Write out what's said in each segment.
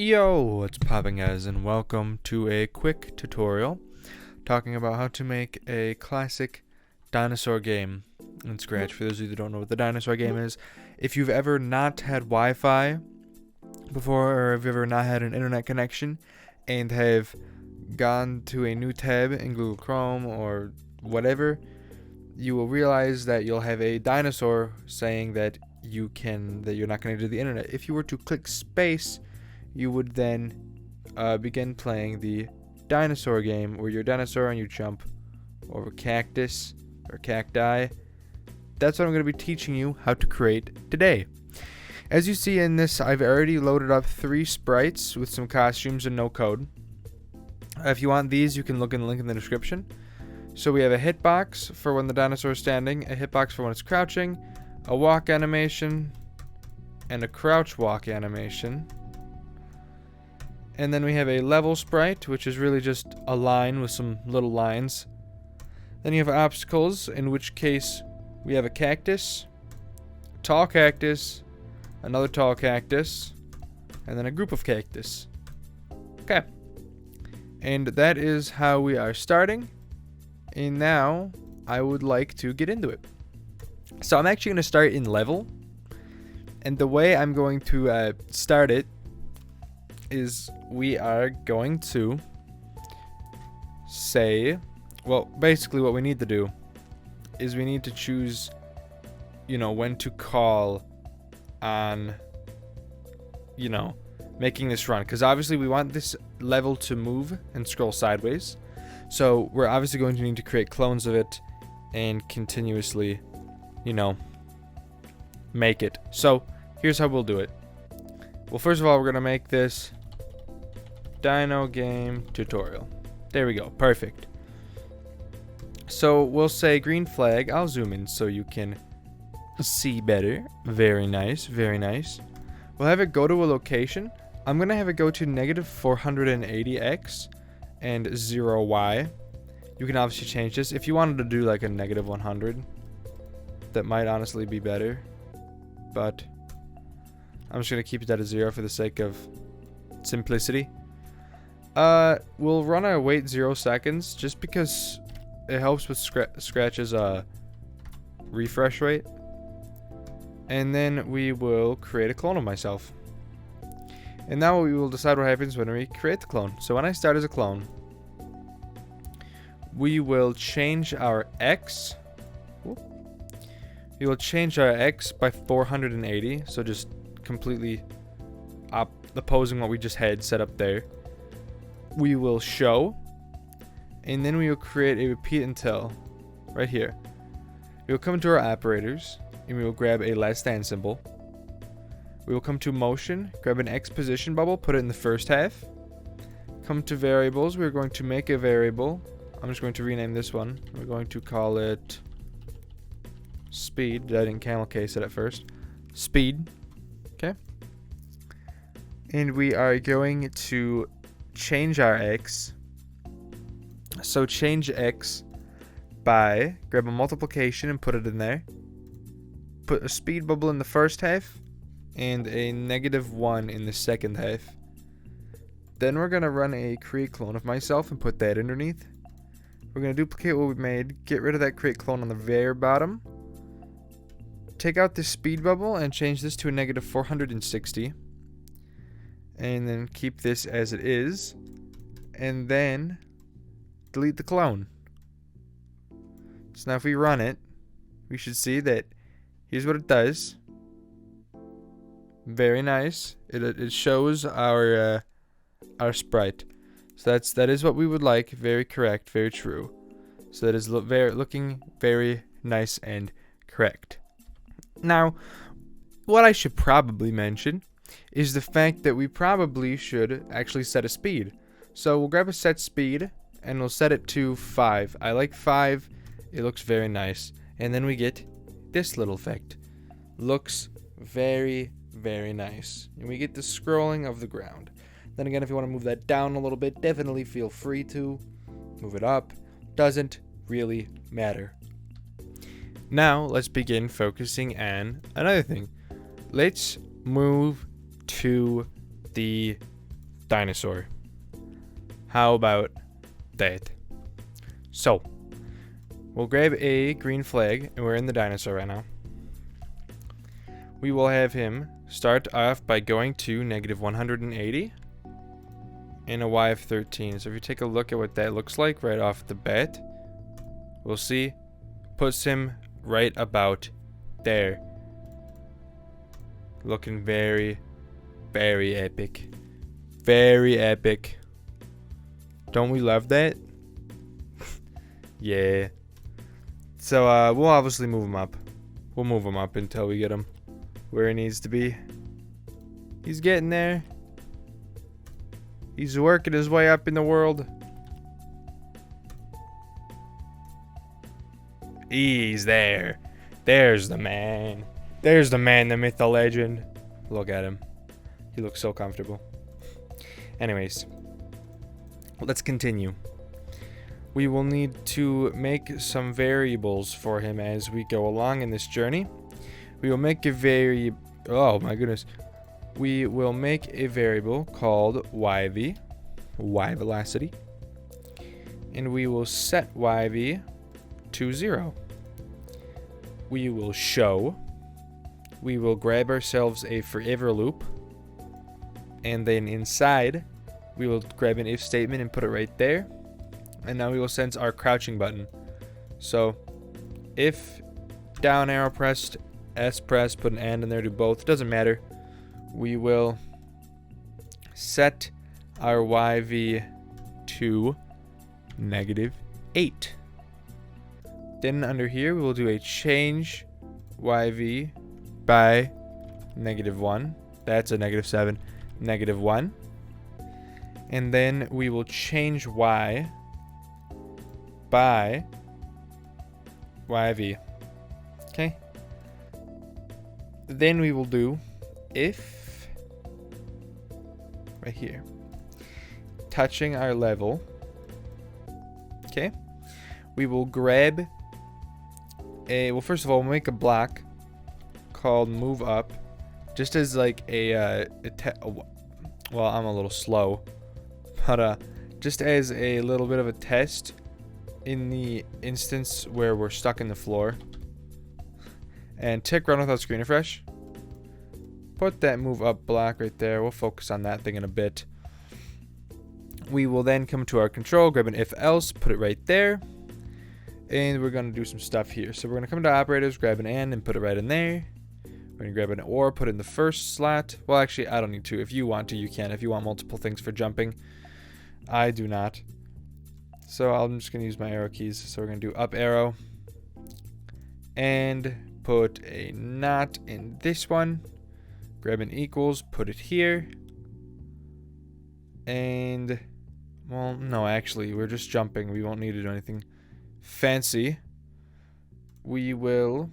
Yo, what's popping, guys, and welcome to a quick tutorial talking about how to make a classic dinosaur game in Scratch. For those of you that don't know what the dinosaur game is, if you've ever not had Wi-Fi before, or if you've ever not had an internet connection and have gone to a new tab in Google Chrome or whatever, you will realize that you'll have a dinosaur saying that you're not connected to the internet. If you were to click space, you would then begin playing the dinosaur game, where you're a dinosaur and you jump over cactus or cacti. That's what I'm going to be teaching you how to create today. As you see in this, I've already loaded up 3 sprites with some costumes and no code. If you want these, you can look in the link in the description. So we have a hitbox for when the dinosaur is standing, a hitbox for when it's crouching, a walk animation, and a crouch walk animation. And then we have a level sprite, which is really just a line with some little lines. Then you have obstacles, in which case we have a cactus, tall cactus, another tall cactus, and then a group of cactus. Okay. And that is how we are starting. And now I would like to get into it. So I'm actually going to start in level. And the way I'm going to start it is we are going to say, well, basically what we need to do is we need to choose, when to call on, making this run. Because obviously we want this level to move and scroll sideways. So we're obviously going to need to create clones of it and continuously, make it. So here's how we'll do it. Well, first of all, we're going to make this Dino game tutorial. There we go. Perfect. So we'll say green flag. I'll zoom in so you can see better. Very nice. Very nice. We'll have it go to a location. I'm going to have it go to -480x and 0y. You can obviously change this. If you wanted to do like a -100, that might honestly be better. But I'm just going to keep it at a 0 for the sake of simplicity. We'll run a wait 0 seconds just because it helps with Scratch's refresh rate. And then we will create a clone of myself. And now we will decide what happens when we create the clone. So when I start as a clone, we will change our X. We will change our X by 480. So just completely opposing what we just had set up there. We will show, and then we will create a repeat until right here. We will come to our operators, and we will grab a less than symbol. We will come to motion, grab an X position bubble, put it in the first half. Come to variables. We're going to make a variable. I'm just going to rename this one. We're going to call it speed. I didn't camel case it at first. Speed. Okay. And we are going to change our X. So change X by, grab a multiplication and put it in there. Put a speed bubble in the first half and a -1 in the second half. Then we're going to run a create clone of myself and put that underneath. We're going to duplicate what we made, get rid of that create clone on the very bottom. Take out the speed bubble and change this to a -460. And then keep this as it is. And then delete the clone. So now if we run it, we should see that here's what it does. Very nice. It shows our sprite. So that is what we would like. Very correct. Very true. So that is looking very nice and correct. Now, what I should probably mention is the fact that we probably should actually set a speed. So we'll grab a set speed and we'll set it to 5. I like 5. It looks very nice. And then we get this little effect. Looks very, very nice. And we get the scrolling of the ground. Then again, if you want to move that down a little bit, definitely feel free to move it up. Doesn't really matter. Now let's begin focusing on another thing. Let's move to the Dinosaur. How about that? So, we'll grab a green flag, and we're in the Dinosaur right now. We will have him start off by going to negative 180 and a Y of 13. So if you take a look at what that looks like right off the bat, we'll see puts him right about there. Looking very, very epic. Very epic. Don't we love that? Yeah. So we'll obviously move him up. We'll move him up until we get him where he needs to be. He's getting there. He's working his way up in the world. He's there. There's the man. There's the man, the myth, the legend. Look at him. He looks so comfortable. Anyways, let's continue. We will need to make some variables for him as we go along in this journey. We will make a oh my goodness. We will make a variable called yv, y velocity, and we will set yv to 0. We will show. We will grab ourselves a forever loop, and then inside we will grab an if statement and put it right there. And now we will sense our crouching button. So if down arrow pressed, S pressed, put an and in there, do both, doesn't matter. We will set our YV to -8. Then under here we will do a change YV by -1. That's a -7, -1. And then we will change Y by YV. Okay. Then we will do if right here, touching our level. Okay. We will grab a, well, first of all, we'll make a block called move up, just as like well, I'm a little slow, but just as a little bit of a test in the instance where we're stuck in the floor. And tick run without screen refresh. Put that move up block right there. We'll focus on that thing in a bit. We will then come to our control, grab an if else, put it right there. And we're going to do some stuff here. So we're going to come to operators, grab an and put it right in there. We're going to grab an or, put it in the first slot. Well, actually, I don't need to. If you want to, you can. If you want multiple things for jumping, I do not. So I'm just going to use my arrow keys. So we're going to do up arrow. And put a not in this one. Grab an equals, put it here. And, well, no, actually, we're just jumping. We won't need to do anything fancy. We will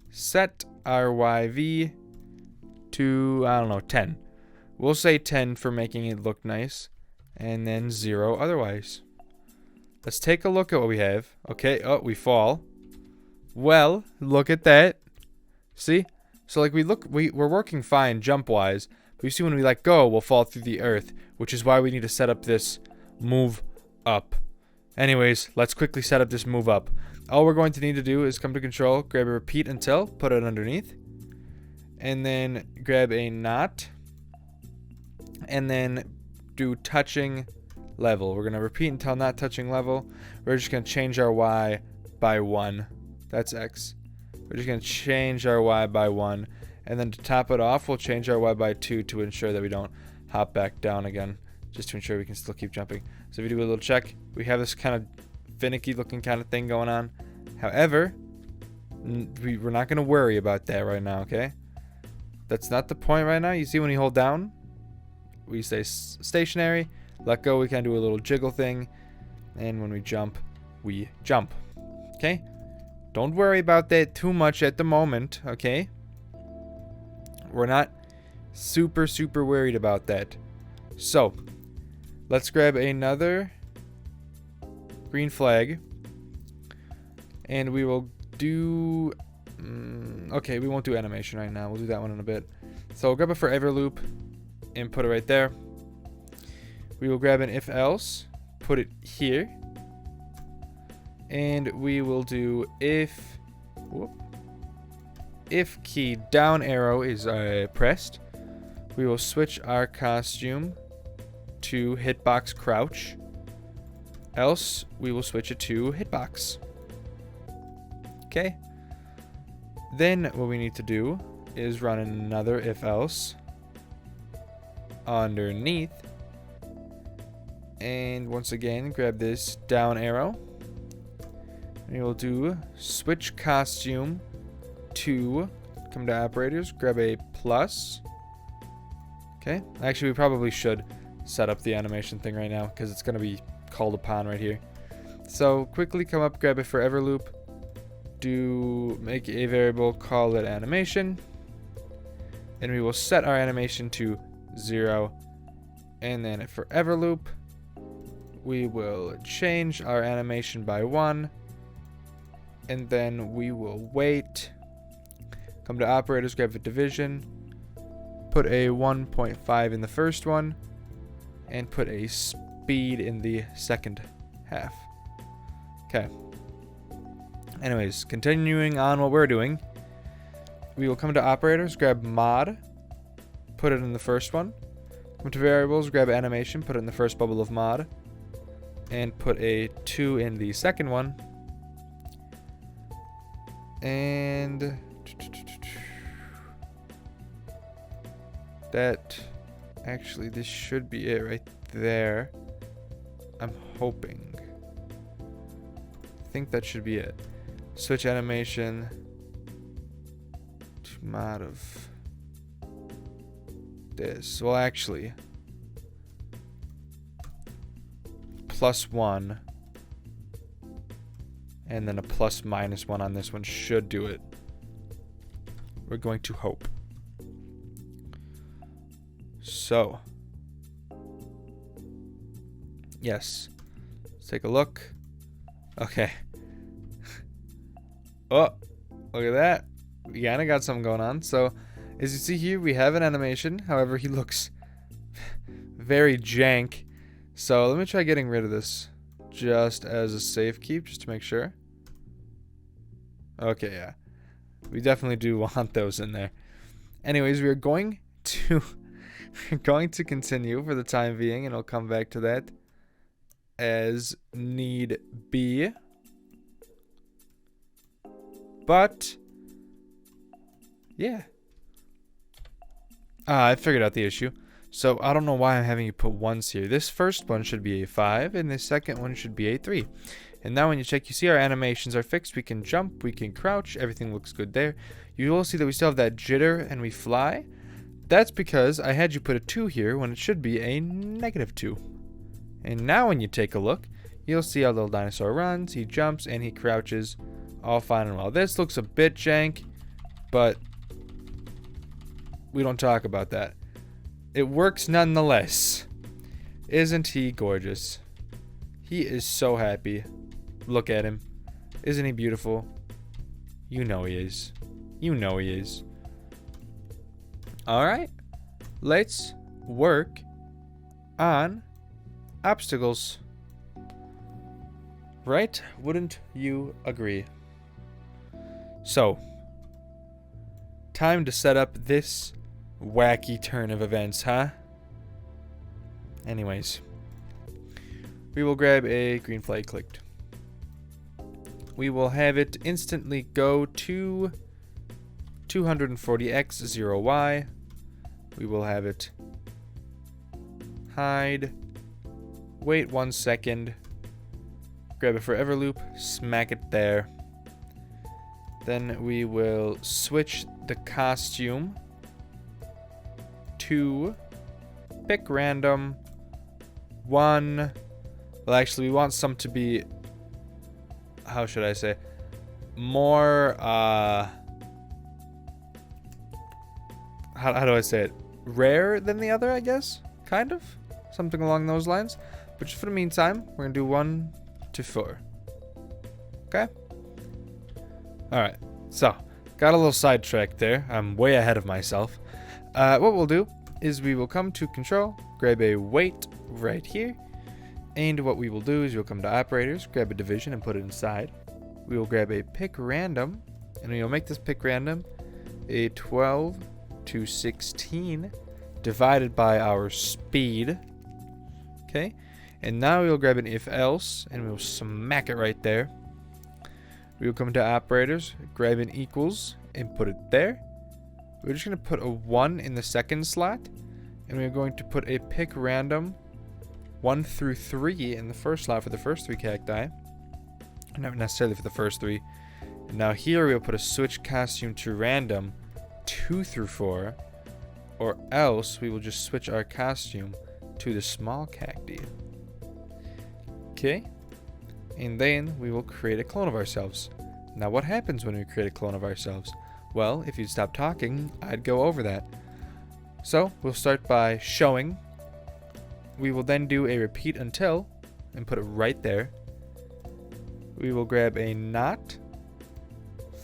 set our YV to, I don't know, 10. We'll say 10 for making it look nice. And then 0 otherwise. Let's take a look at what we have. Okay, oh, we fall. Well, look at that. See? So like we're working fine jump-wise. But you see when we let go, we'll fall through the earth. Which is why we need to set up this move up. Anyways, let's quickly set up this move up. All we're going to need to do is come to control, grab a repeat until, put it underneath. And then grab a not. And then do touching level. We're going to repeat until not touching level. We're just going to change our Y by 1. That's X. We're just going to change our Y by 1. And then to top it off, we'll change our Y by 2 to ensure that we don't hop back down again. Just to ensure we can still keep jumping. So if you do a little check, we have this kind of finicky looking kind of thing going on. However, we're not going to worry about that right now, okay? That's not the point right now. You see when you hold down, we stay stationary. Let go, we kind of do a little jiggle thing. And when we jump, we jump. Okay? Don't worry about that too much at the moment, okay? We're not super worried about that. So, let's grab another green flag. And we will do... okay, we won't do animation right now. We'll do that one in a bit. So, grab a forever loop and put it right there. We will grab an if else, put it here, and we will do if key down arrow is pressed, we will switch our costume to hitbox crouch, else we will switch it to hitbox. Okay. Then what we need to do is run another if else underneath, and once again grab this down arrow, and we will do switch costume to, come to operators, grab a plus. Okay, actually we probably should set up the animation thing right now because it's going to be called upon right here. So quickly come up, grab a forever loop, make a variable, call it animation, and we will set our animation to 0, and then a forever loop, we will change our animation by 1, and then we will wait, come to operators, grab a division, put a 1.5 in the first one, and put a speed in the second half. Okay. Anyways, continuing on what we're doing, we will come to operators, grab mod, put it in the first one. Come to variables, grab animation, put it in the first bubble of mod, and put a 2 in the second one. And that, actually, this should be it right there. I'm hoping. I think that should be it. Switch animation to mod of this. Well, actually, +1 and then a +-1 on this one should do it. We're going to hope. So, yes, let's take a look. Okay. Oh, look at that. We kind of got something going on. So, as you see here, we have an animation. However, he looks very jank. So, let me try getting rid of this just as a safe keep, just to make sure. Okay, yeah. We definitely do want those in there. Anyways, we're going to continue for the time being, and I'll come back to that as need be. But yeah. I figured out the issue. So I don't know why I'm having you put 1s here. This first one should be a 5, and the second one should be a 3. And now when you check, you see our animations are fixed. We can jump, we can crouch, everything looks good there. You will see that we still have that jitter and we fly. That's because I had you put a 2 here when it should be a -2. And now when you take a look, you'll see our little dinosaur runs, he jumps, and he crouches. All fine and well. This looks a bit jank, but we don't talk about that. It works nonetheless. Isn't he gorgeous? He is so happy. Look at him. Isn't he beautiful? You know he is. You know he is. Alright. Let's work on obstacles. Right? Wouldn't you agree? So, time to set up this wacky turn of events, huh? Anyways, we will grab a green flag clicked. We will have it instantly go to 240x 0y. We will have it hide. Wait 1 second. Grab a forever loop, smack it there. Then we will switch the costume to pick random 1. Well, actually, we want some to be, how should I say, more, how do I say it? Rare than the other, I guess? Kind of? Something along those lines. But just for the meantime, we're going to do 1 to 4. Okay? Alright, so, got a little sidetracked there. I'm way ahead of myself. What we'll do is we will come to control, grab a weight right here, and what we will do is we'll come to operators, grab a division and put it inside. We will grab a pick random, and we will make this pick random a 12 to 16 divided by our speed. Okay, and now we will grab an if else, and we will smack it right there. We will come to operators, grab an equals, and put it there. We're just going to put a 1 in the second slot, and we're going to put a pick random 1 through 3 in the first slot for the first 3 cacti. Not necessarily for the first 3. And now here we'll put a switch costume to random 2 through 4, or else we will just switch our costume to the small cacti. Okay, and then we will create a clone of ourselves. Now what happens when we create a clone of ourselves? Well, if you'd stop talking, I'd go over that. So we'll start by showing. We will then do a repeat until and put it right there. We will grab a not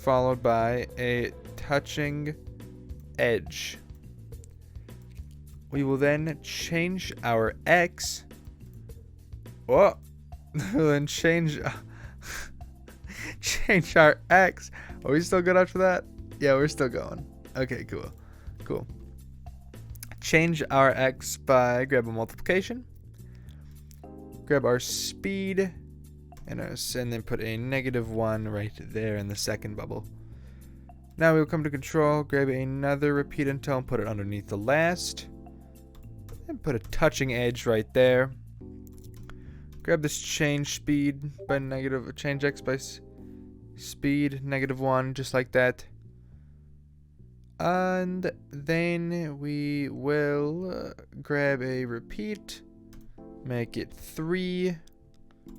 followed by a touching edge. We will then change our X. Whoa. We'll then change our X. Are we still good after that? Yeah, we're still going. Okay, cool. Change our X by grab a multiplication. Grab our speed and then put a -1 right there in the second bubble. Now we'll come to control, grab another repeat until and put it underneath the last. And put a touching edge right there. Grab this change speed by change X by speed -1, just like that. And then we will grab a repeat, make it 3.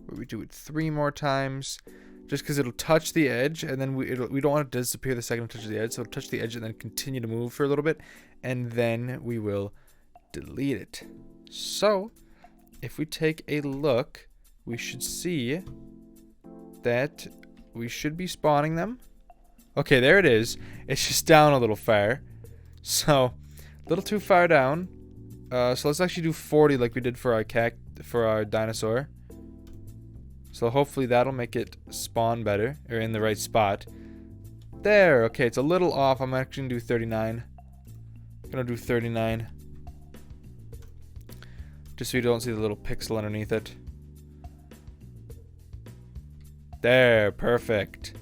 We do it 3 more times, just because it'll touch the edge, and then we don't want it to disappear the second it touches the edge, so it'll touch the edge and then continue to move for a little bit, and then we will delete it. So if we take a look, we should see that we should be spawning them. Okay, there it is. It's just down a little far. So, a little too far down. So let's actually do 40 like we did for our dinosaur. So hopefully that'll make it spawn better, or in the right spot. There, okay, it's a little off. I'm actually gonna do 39. I'm gonna do 39. Just so you don't see the little pixel underneath it. There, perfect.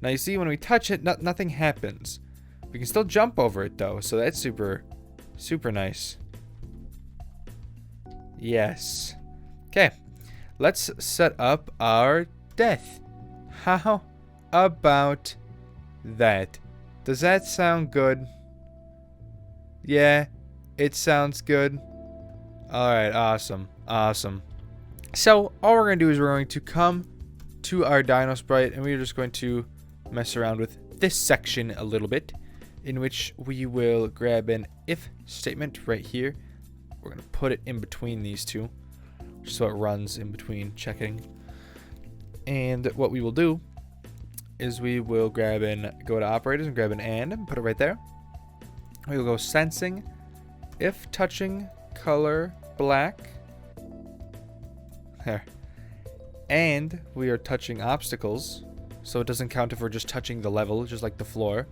Now you see when we touch it, nothing happens. We can still jump over it though, so that's super nice. Yes. Okay, let's set up our death. How about that? Does that sound good? Yeah, it sounds good. Alright, awesome. So, all we're going to do is we're going to come to our Dino sprite, and we're just going to mess around with this section a little bit, in which we will grab an if statement right here. We're going to put it in between these two, so it runs in between checking. And what we will do is we will go to operators and grab an and put it right there. We will go sensing, if touching color black. There. And we are touching obstacles, so it doesn't count if we're just touching the level, just like the floor.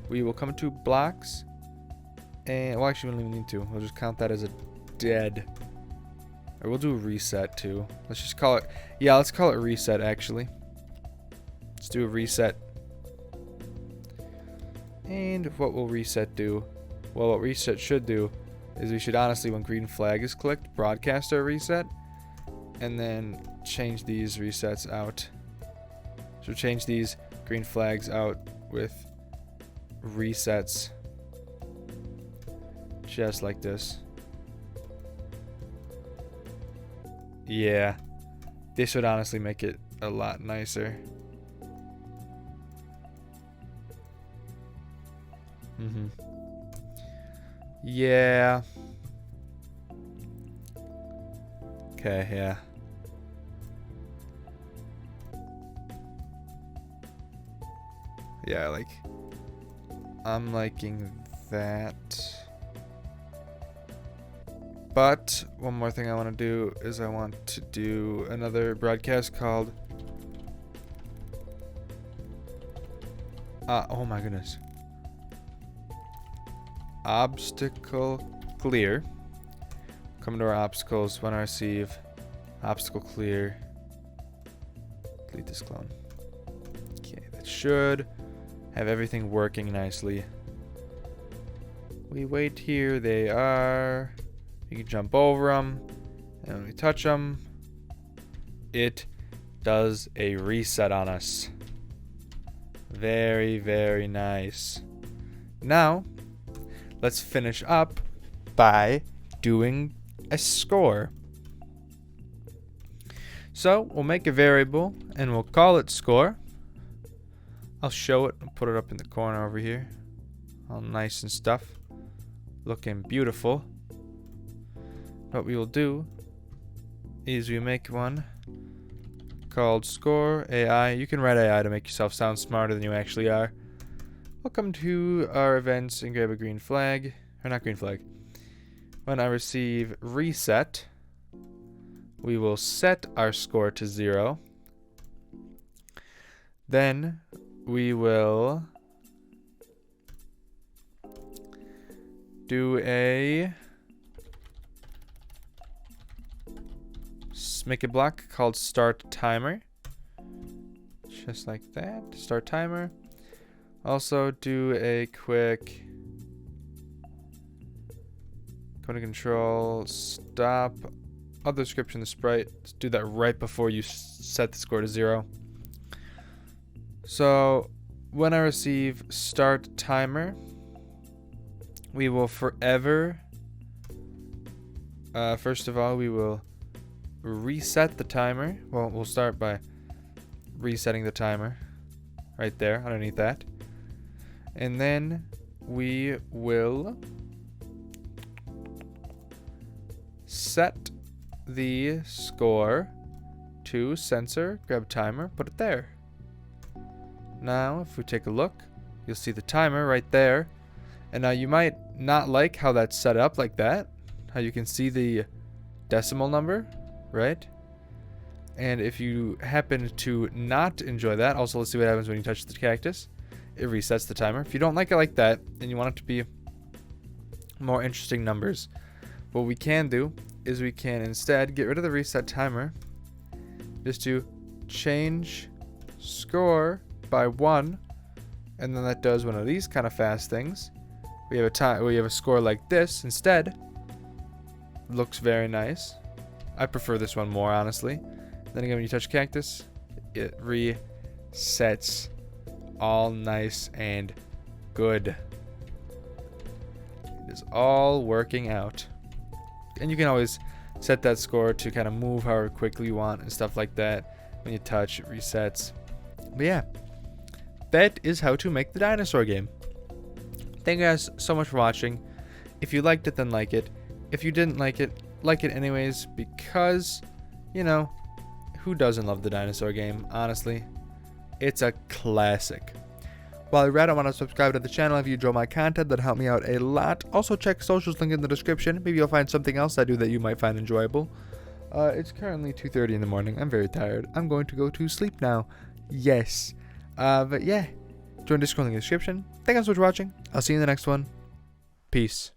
We will come to blocks, and well, actually we don't even need to. We'll just count that as a dead. Or we'll do a reset too. Let's just call it, yeah, let's call it reset actually. Let's do a reset. And what will reset do? Well, what reset should do is we should honestly, when green flag is clicked, broadcast our reset, and then change these resets out. So change these green flags out with resets, just like this. Yeah, this would honestly make it a lot nicer. Yeah. Okay, yeah. Yeah, I'm liking that. But one more thing I want to do is I want to do another broadcast called oh my goodness, obstacle clear. Come to our obstacles when I receive obstacle clear. Delete this clone. Okay, that should have everything working nicely. We wait here. They are. You can jump over them, and when we touch them, it does a reset on us. Very, very nice. Now, let's finish up by doing a score. So, we'll make a variable, and we'll call it score. I'll show it and put it up in the corner over here. All nice and stuff. Looking beautiful. What we will do is we make one called score AI. You can write AI to make yourself sound smarter than you actually are. Welcome to our events and grab a green flag. Or not green flag. When I receive reset, we will set our score to 0. Then we will do make a block called start timer. Just like that. Start timer. Also do a quick go to control stop other description the sprite. Let's do that right before you set the score to 0. So when I receive start timer, we will forever first of all we will reset the timer. Well, we'll start by resetting the timer right there underneath that, and then we will set the score to sensor, grab timer, put it there. Now if we take a look, you'll see the timer right there, and now you might not like how that's set up like that, how you can see the decimal number, right? And if you happen to not enjoy that, also let's see what happens when you touch the cactus. It resets the timer. If you don't like it like that and you want it to be more interesting numbers, what we can do is we can instead get rid of the reset timer, just to change score by 1, and then that does one of these kind of fast things. We have a score like this instead. Looks very nice. I prefer this one more, honestly. Then again, when you touch cactus, it resets all nice and good. It is all working out. And you can always set that score to kind of move however quickly you want and stuff like that. When you touch, it resets. But yeah, that is how to make the dinosaur game. Thank you guys so much for watching. If you liked it, then like it. If you didn't like it anyways, because, you know, who doesn't love the dinosaur game, honestly? It's a classic. While you're at it, I want to subscribe to the channel if you enjoy my content. That'd help me out a lot. Also, check socials link in the description. Maybe you'll find something else I do that you might find enjoyable. It's currently 2:30 in the morning. I'm very tired. I'm going to go to sleep now. Yes. But yeah, join Discord link in the description. Thank you guys so much for watching. I'll see you in the next one. Peace.